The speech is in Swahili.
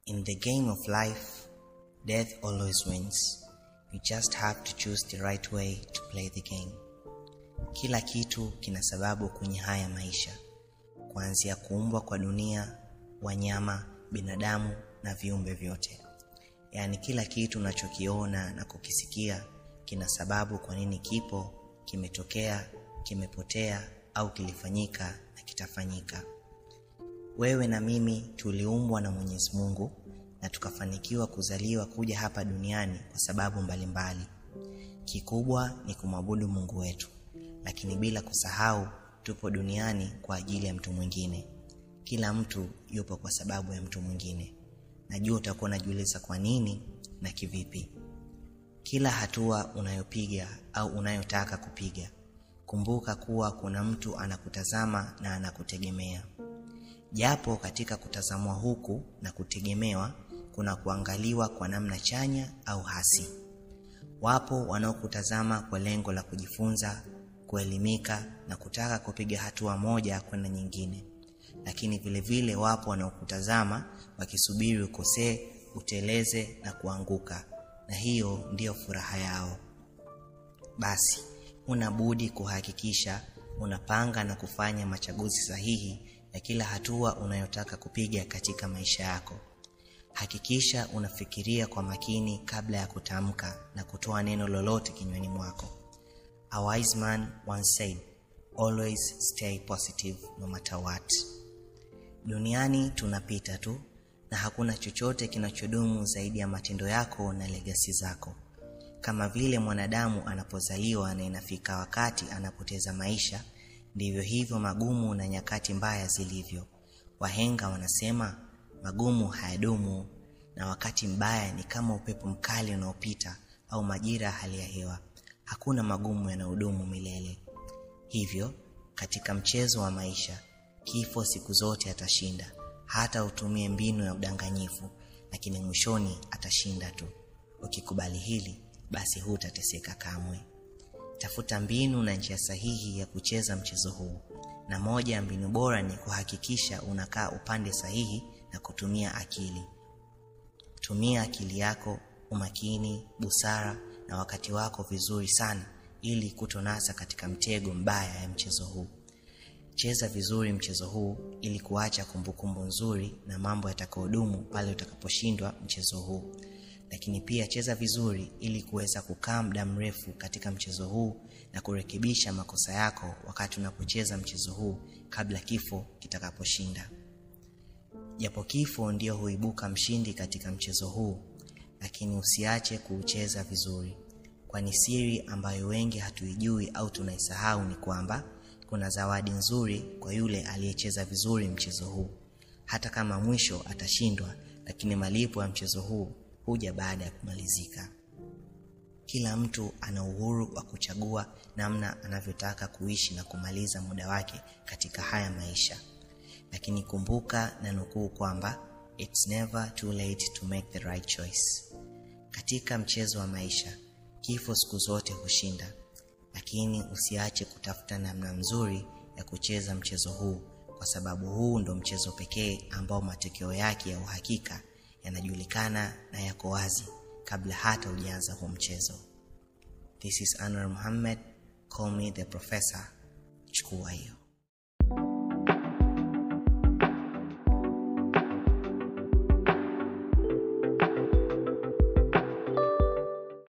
In the game of life, death always wins. You just have to choose the right way to play the game. Kila kitu kina sababu kwenye haya maisha. Kuanzia kuumbwa kwa dunia, wanyama, binadamu na viumbe vyote. Yaani kila kitu unachokiona na kukisikia kina sababu kwa nini kipo, kimetokea, kimepotea au kilifanyika na kitafanyika. Wewe na mimi tuliumbwa na Mwenyezi Mungu na tukafanikiwa kuzaliwa kuja hapa duniani kwa sababu mbalimbali. Kikubwa ni kumwabudu Mungu wetu, lakini bila kusahau tupo duniani kwa ajili ya mtu mwingine. Kila mtu yupo kwa sababu ya mtu mwingine. Najua utakuwa unajiuliza kwa nini na kivipi. Kila hatua unayopiga au unayotaka kupiga, kumbuka kuwa kuna mtu anakutazama na anakutegemea. Japo katika kutazamwa huku na kutegemewa kuna kuangaliwa kwa namna chanya au hasi. Wapo wanaokutazama kwa lengo la kujifunza, kuelimika na kutaka kupiga hatua moja kwenda nyingine. Lakini vile vile wapo wanaokutazama wakisubiri ukosee, uteleze na kuanguka. Na hiyo ndiyo furaha yao. Basi, unabudi kuhakikisha unapanga na kufanya machaguzi sahihi ya kila hatua unayotaka kupiga katika maisha yako. Hakikisha unafikiria kwa makini kabla ya kutamka na kutoa neno lolote kinywani mwako. A wise man once said, always stay positive no matter what. Duniani tunapita tu na hakuna chochote kinachodumu zaidi ya matendo yako na legacy zako. Kama vile mwanadamu anapozaliwa na inafika wakati anapoteza maisha, ndivyo hivyo magumu na nyakati mbaya zilivyo. Wahenga wanasema magumu hayadumu, na wakati mbaya ni kama upepo mkali unaopita au majira hali ya hewa. Hakuna magumu yanayodumu milele. Hivyo katika mchezo wa maisha, kifo siku zote atashinda. Hata utumie mbinu ya udanganyifu, lakini mwishoni atashinda tu. Ukikubali hili, basi hutateseka kamwe. Tafuta mbinu na njia sahihi ya kucheza mchezo huu. Na moja ya mbinu bora ni kuhakikisha unakaa upande sahihi na kutumia akili. Tumia akili yako, umakini, busara na wakati wako vizuri sana ili kutonasa katika mtego mbaya ya mchezo huu. Cheza vizuri mchezo huu ili kuacha kumbukumbu nzuri na mambo yatakayodumu pale utakaposhindwa mchezo huu. Lakini pia cheza vizuri ili kuweza kukaa muda mrefu katika mchezo huu na kurekebisha makosa yako wakati unapocheza mchezo huu kabla kifo kitakaposhinda. Japo kifo ndio huibuka mshindi katika mchezo huu, lakini usiache kuucheza vizuri. Kwani siri ambayo wengi hatuijui au tunaisahau ni kwamba kuna zawadi nzuri kwa yule aliyecheza vizuri mchezo huu. Hata kama mwisho atashindwa, lakini malipo ya mchezo huu huja baada ya kumalizika. Kila mtu ana uhuru wa kuchagua namna anavyotaka kuishi na kumaliza muda wake katika haya maisha. Lakini kumbuka na nukuu kwamba it's never too late to make the right choice. Katika mchezo wa maisha, kifo siku zote hushinda. Lakini usiache kutafuta namna nzuri ya kucheza mchezo huu, kwa sababu huu ndo mchezo pekee ambao matokeo yake ya uhakika yanajulikana na yako wazi kabla hata hujaanza huu mchezo. This is Anwar Muhammad, call me the professor. Chukua hiyo.